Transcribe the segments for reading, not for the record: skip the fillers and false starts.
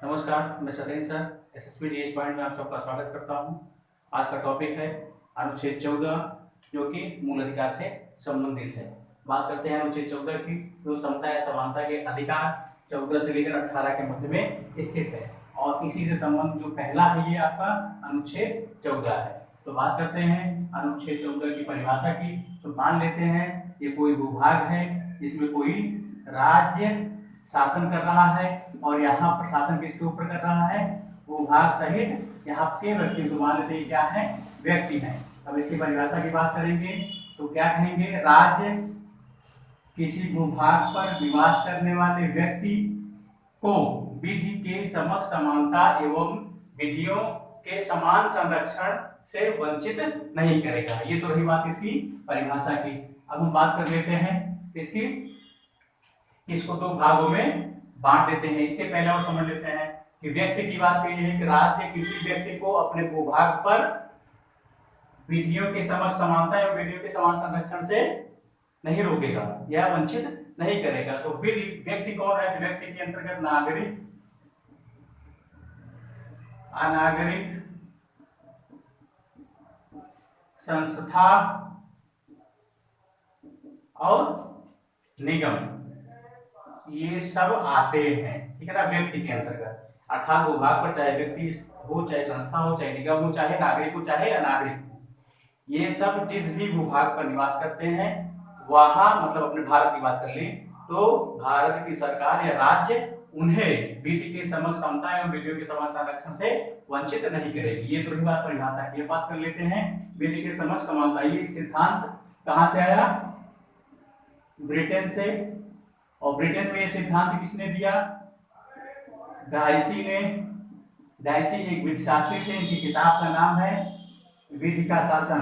नमस्कार, मैं Satyendra sir SSB GS point में आप सबका स्वागत करता हूं। आज का टॉपिक है अनुच्छेद 14 जो कि मूल अधिकार से संबंधित है। बात करते हैं अनुच्छेद 14 की, जो समता या समानता के अधिकार 14 से लेकर 18 के मध्य में स्थित है और इसी से संबंध जो पहला है ये आपका अनुच्छेद 14 है। तो बात करते हैं अनुच्छेद 14 की परिभाषा की। तो मान लेते हैं ये कोई भूभाग है जिसमें कोई राज्य शासन कर रहा है और यहाँ पर शासन किसके ऊपर कर रहा है, भूभाग सहित यहाँ के व्यक्ति को मान लेते हैं क्या है, व्यक्ति है। अब इसकी परिभाषा की बात करेंगे तो क्या कहेंगे, राज्य किसी भूभाग पर निवास करने वाले व्यक्ति को विधि के समक्ष समानता एवं विधियों के समान संरक्षण से वंचित नहीं करेगा। ये तो रही बात इसकी परिभाषा की। अब हम बात कर लेते हैं इसकी, इसको दो भागों में बांट देते हैं। इसके पहले और समझ लेते हैं कि व्यक्ति की बात कही है कि राज्य किसी व्यक्ति को अपने भूभाग पर विधियों के समक्ष समानता एवं विधियों के समान संरक्षण से नहीं रोकेगा या वंचित नहीं करेगा। तो व्यक्ति कौन है, व्यक्ति के अंतर्गत नागरिक, अनागरिक, संस्था और निगम, ये सब आते हैं, ठीक है ना, व्यक्ति के अंतर्गत। अर्थात भूभाग पर चाहे व्यक्ति हो, चाहे संस्था हो, चाहे निगम हो, चाहे नागरिक हो, चाहे अनागरिक हो, ये सब जिस भी भूभाग पर निवास करते हैं वहां, मतलब अपने भारत की बात कर लें तो भारत की सरकार या राज्य उन्हें विधि के समक्ष समता एवं विधियों के समान संरक्षण से वंचित नहीं करेगी। ये तो रही बात परिभाषा की। बात कर लेते हैं विधि के समक्ष समानता। ये सिद्धांत कहां से आया, ब्रिटेन से। और ब्रिटेन में ये सिद्धांत किसने दिया, डाइसी ने। डाइसी एक विधिशास्त्री थे, इनकी किताब का नाम है विधि का शासन।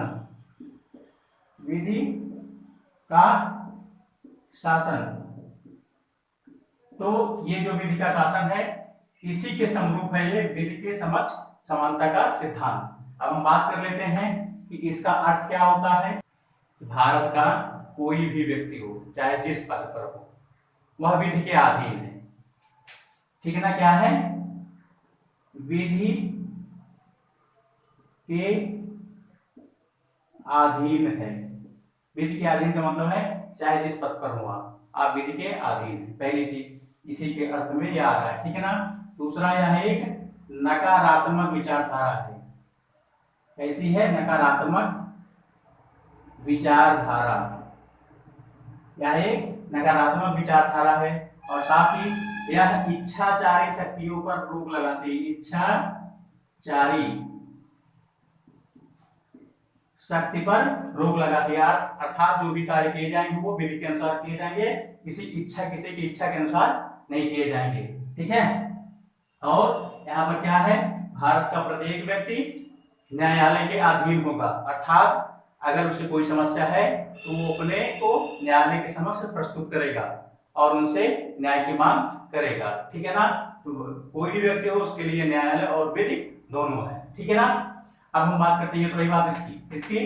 विधि का शासन। तो ये जो विधि का शासन है इसी के समरूप है ये विधि के समक्ष समानता का सिद्धांत। अब हम बात कर लेते हैं कि इसका अर्थ क्या होता है। भारत का कोई भी व्यक्ति हो, चाहे जिस पद पर हो, वह विधि के अधीन है, ठीक है ना। क्या है, विधि के अधीन है। विधि के अधीन का मतलब है चाहे जिस पद पर हो आप विधि के अधीन है। पहली चीज इसी के अर्थ में यह आ रहा है, ठीक है ना। दूसरा यह एक नकारात्मक विचारधारा है। कैसी है, नकारात्मक विचारधारा। यह एक नकारात्मक विचारधारा है और साथ ही यह इच्छाचारी शक्तियों पर रोक लगाती है। इच्छाचारी शक्ति पर रोक लगाती है, अर्थात जो भी कार्य किए जाएंगे वो विधि के अनुसार किए जाएंगे, किसी की इच्छा के अनुसार नहीं किए जाएंगे, ठीक है। और यहाँ पर क्या है, भारत का प्रत्येक व्यक्ति न्यायालय के अधीन होगा, अर्थात अगर उसे कोई समस्या है तो वो अपने को न्यायालय के समक्ष प्रस्तुत करेगा और उनसे न्याय की मांग करेगा, ठीक है ना। तो कोई भी व्यक्ति हो उसके लिए न्यायालय और विधि दोनों है, ठीक है ना। अब हम बात करते हैं, ये तो रही बात इसकी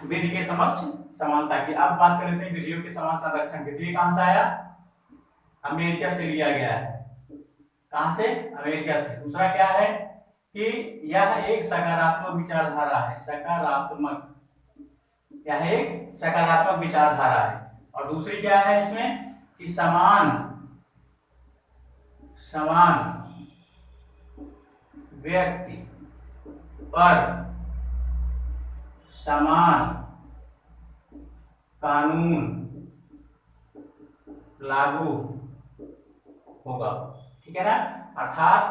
विधि के समक्ष समानता की। अब बात कर लेते हैं विधियों के समान संरक्षण की। तो ये कहां से आया, अमेरिका से लिया गया है। कहां से, अमेरिका से। दूसरा क्या है कि यह एक सकारात्मक विचारधारा है। सकारात्मक, यह एक सकारात्मक विचारधारा है। और दूसरी क्या है इसमें कि समान व्यक्ति पर समान कानून लागू होगा, ठीक है ना। अर्थात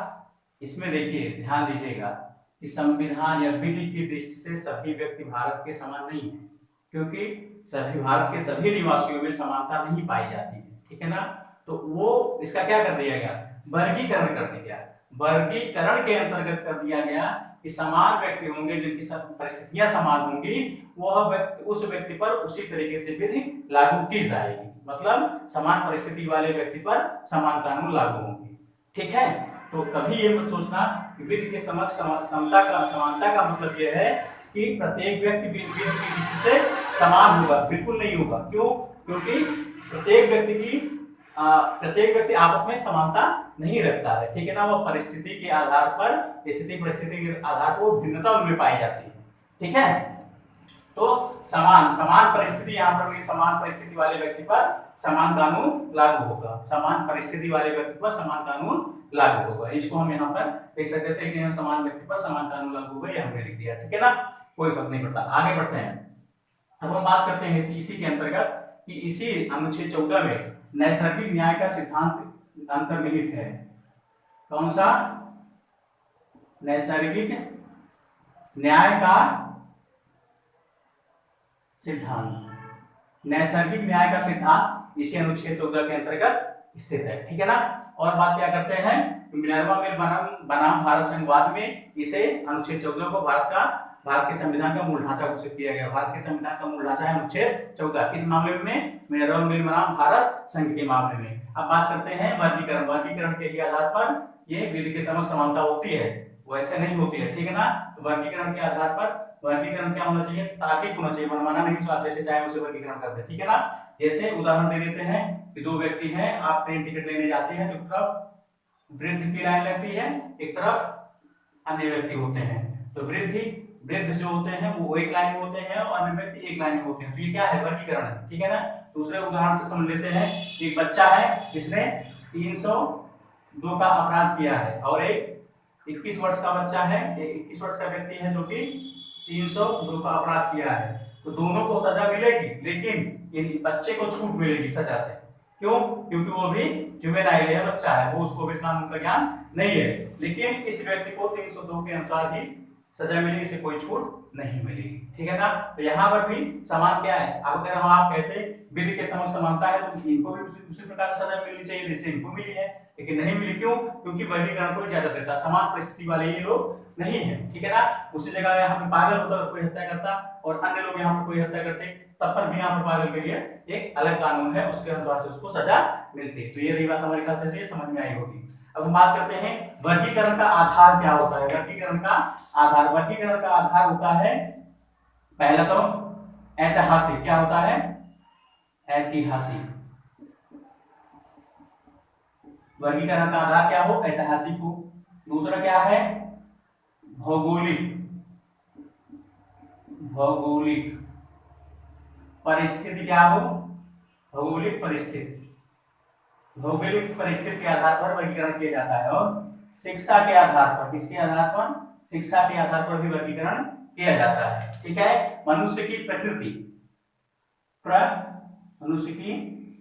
इसमें देखिए, ध्यान दीजिएगा कि संविधान या विधि की दृष्टि से सभी व्यक्ति भारत के समान नहीं है, क्योंकि सभी भारत के सभी निवासियों में समानता नहीं पाई जाती है, ठीक है ना। तो वो इसका क्या कर दिया गया, वर्गीकरण कर दिया गया। वर्गीकरण के अंतर्गत कर दिया गया कि समान व्यक्ति होंगे जिनकी सब परिस्थितियां समान होंगी, वह व्यक्ति, उस व्यक्ति पर उसी तरीके से विधि लागू की जाएगी। मतलब समान परिस्थिति वाले व्यक्ति पर समान कानून लागू होंगे, ठीक है। तो कभी ये मत सोचना कि विधि के समक्ष समानता का मतलब यह है कि प्रत्येक व्यक्ति विधि की दृष्टि से समान होगा, बिल्कुल नहीं होगा। क्यों, क्योंकि प्रत्येक व्यक्ति की प्रत्येक व्यक्ति आपस में समानता नहीं रखता है, ठीक है ना। वो परिस्थिति के आधार पर, स्थिति परिस्थिति के आधार पर भिन्नता उनमें पाई जाती है, ठीक है। तो समान परिस्थिति यहाँ पर समान परिस्थिति वाले व्यक्ति पर समान कानून लागू होगा, समान परिस्थिति वाले व्यक्ति पर समान कानून लागू होगा। इसको हम यहाँ पर देख सकते थे कि समान व्यक्ति पर समान कानून लागू होगा, ये हमने लिख दिया, ठीक है ना, कोई फर्क नहीं पड़ता। आगे बढ़ते हैं। अब हम बात करते हैं इसी के अंतर्गत कि इसी अनुच्छेद 14 में नैसर्गिक न्याय का सिद्धांत अंतर्निहित है। कौन सा? नैसर्गिक न्याय का सिद्धांत। नैसर्गिक न्याय का सिद्धांत इसी अनुच्छेद 14 के अंतर्गत स्थित है, ठीक है ना। और बात क्या करते हैं, मिनर्वा मिल बनाम भारत संघवाद में इसे अनुच्छेद 14 को भारत के संविधान का मूल ढांचा घोषित किया गया। भारत के संविधान का मूल ढांचा है अनुच्छेद 14, किस मामले में? मिनर्वा मिल बनाम भारत संघ के मामले में। अब बात करते हैं वर्गीकरण। वर्गीकरण के ही आधार पर ये विधि के समक्ष समानता होती है, वैसे नहीं होती है, ठीक है ना। तो वर्गीकरण के आधार पर वर्गीकरण क्या होना चाहिए? तार्किक होना चाहिए, मनमाना नहीं, तो आप जैसे चाहे उसे वर्गीकरण कर दे, ठीक है ना। जैसे उदाहरण दे देते हैं कि दो व्यक्ति हैं, आप ट्रेन टिकट लेने जाते हैं, तो एक तरफ वृद्ध की लाइन लगती है, एक तरफ अन्य व्यक्ति होते हैं। तो वृद्ध जो होते हैं वो एक लाइन में होते हैं और अन्य व्यक्ति एक लाइन में होते हैं। तो ये क्या है? वर्गीकरण है, ठीक है ना। दूसरे उदाहरण से समझ लेते हैं। एक बच्चा है जिसने 302 का अपराध किया है और एक 21 वर्ष का बच्चा है, 21 वर्ष का व्यक्ति है जो कि 302 का अपराध किया है। तो दोनों को सजा मिलेगी, लेकिन इन बच्चे को छूट मिलेगी सजा से। क्यों? क्योंकि वो भी जुवेनाइल है, बच्चा है, वो उसको भी कानून का ज्ञान नहीं है। लेकिन इस व्यक्ति को 302 के अनुसार ही सजा मिलेगी, इसे कोई छूट नहीं मिलेगी, ठीक है ना। तो यहाँ पर भी समान क्या है? अगर हम आप कहते विधि के समक्ष समानता है तो इनको भी उसी प्रकार से सजा मिलनी चाहिए जैसे इनको मिली है, लेकिन नहीं मिली। क्यों? क्योंकि वर्गीकरण को ज्यादा देता, समान परिस्थिति वाले ये लोग नहीं है, ठीक है ना। उसी जगह यहाँ पे पागल होता और कोई हत्या करता और अन्य लोग यहाँ पर कोई हत्या करते, तब पर भी यहाँ पर पागल के लिए एक अलग कानून है, उसके अनुसार से उसको सजा मिलती है। तो ये रही बात, हमारे ख्याल से ये समझ में आई होगी। अब हम बात करते हैं वर्गीकरण का आधार क्या होता है। वर्गीकरण का आधार, वर्गीकरण का आधार होता है पहला तो ऐतिहासिक। क्या होता है? ऐतिहासिक। वर्गीकरण का आधार क्या हो? ऐतिहासिक हो। दूसरा क्या है? भौगोलिक। भौगोलिक परिस्थिति क्या हो? भौगोलिक परिस्थिति। भौगोलिक परिस्थिति के आधार पर वर्गीकरण किया जाता है। और शिक्षा के आधार पर, किसके आधार पर? शिक्षा के आधार पर भी वर्गीकरण किया जाता है, ठीक है। मनुष्य की प्रकृति, मनुष्य की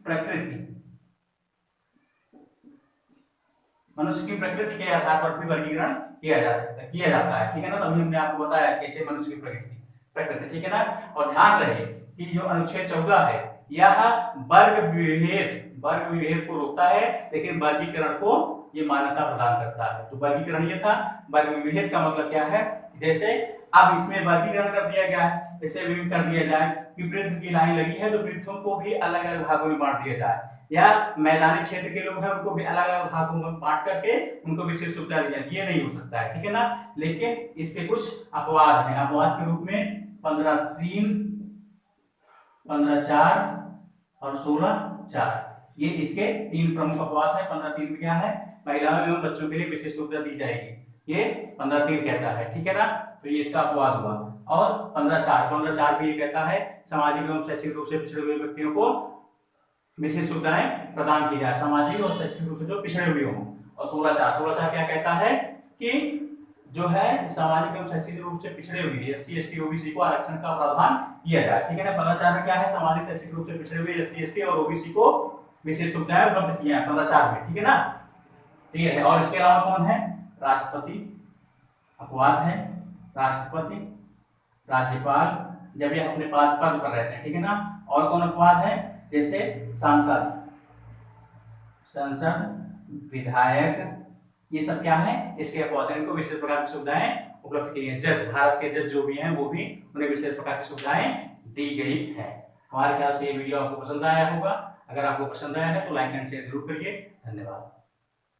प्रकृति, मनुष्य की प्रकृति के आधार पर भी वर्गीकरण किया जा सकता है, किया जाता है, ठीक है ना। तभी हमने आपको बताया कैसे मनुष्य की प्रकृति, ठीक है ना। और ध्यान रहे कि जो अनुच्छेद 14 है यह वर्ग विभेद को रोकता है, लेकिन वर्गीकरण को ये मान्यता प्रदान करता है। तो वर्गीकरण ये था। वर्ग विभेद का मतलब क्या है? जैसे अब इसमें वर्गीकरण कर दिया गया है, इसे भी कर दिया जाए कि वृद्ध की लाइन लगी है तो वृद्धों को भी अलग अलग भागों में बांट दिया जाए, या मैदानी क्षेत्र के लोग हैं उनको भी अलग अलग भागों में बांट करके उनको विशेष सुविधा दी जाए। ये नहीं हो सकता है, ठीक है ना। लेकिन इसके कुछ अपवाद हैं। अपवाद के रूप में 15(3), 15(4) और 16(4, ये इसके 3 प्रमुख अपवाद हैं। 15(3) में क्या है? महिलाओं एवं बच्चों के लिए विशेष सुविधा दी जाएगी, ये 15(3) कहता है, ठीक है ना। तो ये इसका अपवाद हुआ। और 15(4) भी ये कहता है सामाजिक एवं शैक्षिक रूप से पिछड़े हुए व्यक्तियों को विशेष सुविधाएं प्रदान की जाए, सामाजिक और शैक्षिक रूप से जो पिछड़े हुए हों। और 16(4) क्या कहता है कि जो है सामाजिक एवं शैक्षिक रूप से पिछड़े हुए SC, ST, OBC को आरक्षण का प्रावधान किया जाए, ठीक है ना। 15(4) में क्या है? सामाजिक शैक्षिक रूप से पिछड़े हुए SC, ST और OBC को विशेष सुविधाएं उपलब्ध किया है 15(4) में, ठीक है ना। क्लियर है। और इसके अलावा कौन है? राष्ट्रपति अपवाद है, राष्ट्रपति, राज्यपाल जब ये अपने पद पर रहते हैं, ठीक है ना। और कौन अपवाद है? जैसे संसद, विधायक, ये सब क्या है? इसके अपवाद हैं। इनको विशेष प्रकार की सुविधाएं उपलब्ध की है। जज, भारत के जज जो भी हैं वो भी उन्हें विशेष प्रकार की सुविधाएं दी गई है। हमारे ख्याल से ये वीडियो आपको पसंद आया होगा। अगर आपको पसंद आया है तो लाइक एंड शेयर जरूर करिए। धन्यवाद।